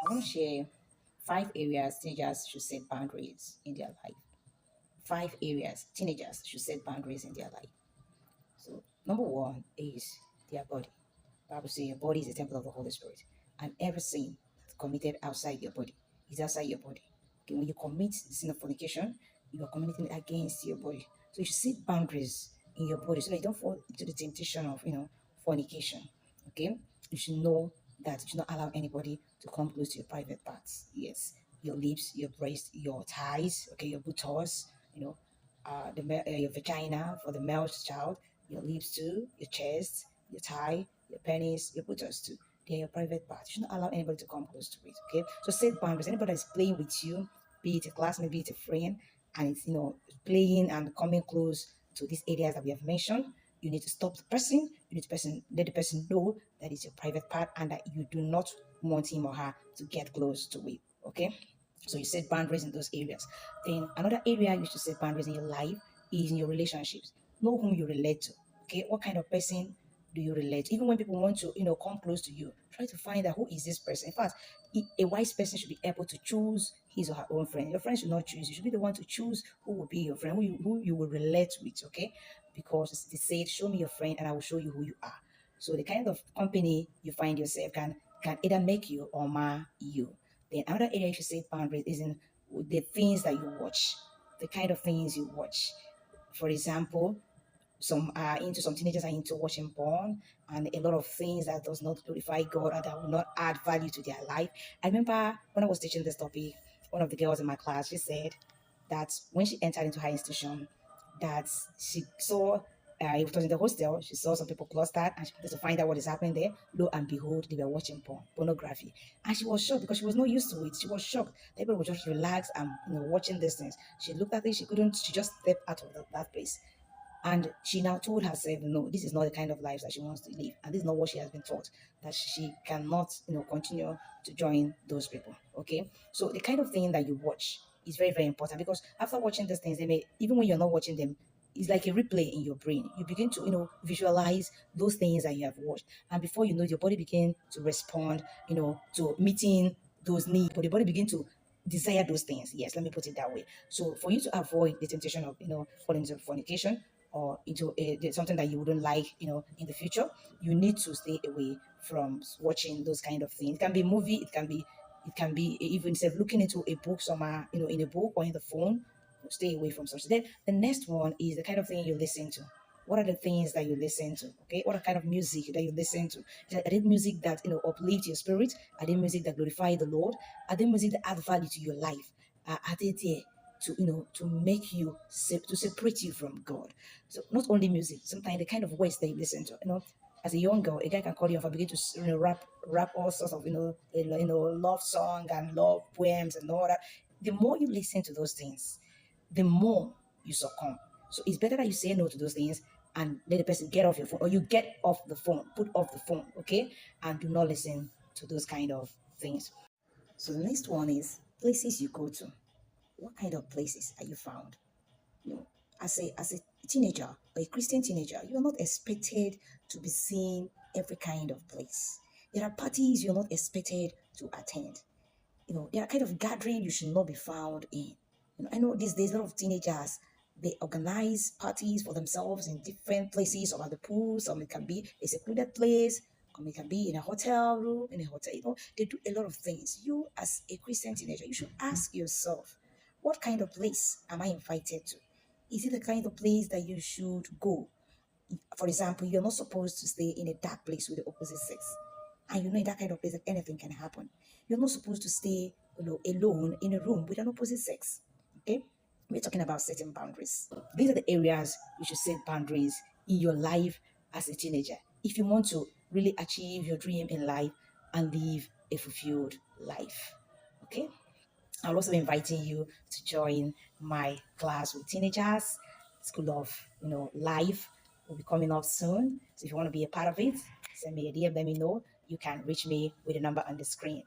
I'm going to share 5 areas teenagers should set boundaries in their life. 5 areas teenagers should set boundaries in their life. So, number one is their body. The Bible says your body is a temple of the Holy Spirit, and every sin that's committed outside your body is outside your body. Okay, when you commit the sin of fornication, you are committing against your body. So you should set boundaries in your body so that you don't fall into the temptation of fornication. Okay, you should know that you should not allow anybody to come close to your private parts. Yes, your lips, your breast, your thighs, okay, your buttocks, your vagina for the male child, your lips too, your chest, your thigh, your penis, your buttocks too. They're your private parts. You should not allow anybody to come close to it. Okay, so set boundaries. Anybody that's playing with you, be it a classmate, be it a friend, and it's playing and coming close to these areas that we have mentioned, you need to stop the person. You need to let the person know that it's your private part and that you do not want him or her to get close to it. Okay, so you set boundaries in those areas. Then another area you should set boundaries in your life is in your relationships. Know whom you relate to. Okay, what kind of person do you relate to? Even when people want to, come close to you, try to find out who is this person. In fact, a wise person should be able to choose his or her own friend. Your friend should not choose. You should be the one to choose who will be your friend, who you will relate with. Okay, because they say, "Show me your friend, and I will show you who you are." So the kind of company you find yourself can either make you or mar you. Then another area you should set boundaries is in the things that you watch, the kind of things you watch. For example, some teenagers are into watching porn and a lot of things that does not glorify God and that will not add value to their life. I remember when I was teaching this topic, one of the girls in my class, she said that when she entered into her institution, that she saw it was in the hostel, she saw some people clustered and she wanted to find out what is happening there. Lo and behold, they were watching pornography. And she was shocked because she was not used to it. She was shocked. People were just relaxed and watching these things. She looked at it, she just stepped out of that place. And she now told herself, no, this is not the kind of life that she wants to live. And this is not what she has been taught, that she cannot, continue to join those people. Okay. So the kind of thing that you watch is very, very important because after watching these things, even when you're not watching them, it's like a replay in your brain. You begin to, visualize those things that you have watched. And before you know it, your body begin to respond, to meeting those needs. But the body begin to desire those things. Yes, let me put it that way. So for you to avoid the temptation of, falling into fornication, or into something that you wouldn't like, in the future, you need to stay away from watching those kind of things. It can be a movie, it can be even instead of looking into a book somewhere, in a book or in the phone. Stay away from such. Then the next one is the kind of thing you listen to. What are the things that you listen to? Okay, what are kind of music that you listen to? Are they music that uplift your spirit? Are they music that glorify the Lord? Are they music that add value to your life? Are they there to to make you to separate you from God? So not only music, sometimes the kind of words that you listen to, as a young girl, a guy can call you and begin to rap all sorts of love song and love poems and all that. The more you listen to those things, the more you succumb. So it's better that you say no to those things and let the person get off your phone, or you get off the phone, put off the phone, okay, and do not listen to those kind of things. So the next one is places you go to. What kind of places are you found? You know, as a teenager, or a Christian teenager, you are not expected to be seen every kind of place. There are parties you're not expected to attend. There are kind of gathering you should not be found in. I know these days a lot of teenagers, they organize parties for themselves in different places, or at the pool, some it can be a secluded place, it can be in a hotel room, in a hotel. They do a lot of things. You, as a Christian teenager, you should ask yourself, what kind of place am I invited to? Is it the kind of place that you should go? For example, you're not supposed to stay in a dark place with the opposite sex. And in that kind of place that anything can happen. You're not supposed to stay, alone in a room with an opposite sex. Okay? We're talking about setting boundaries. These are the areas you should set boundaries in your life as a teenager if you want to really achieve your dream in life and live a fulfilled life. Okay? I'll also be inviting you to join my class with teenagers, School of Life will be coming up soon. So if you want to be a part of it, send me a DM, let me know. You can reach me with the number on the screen.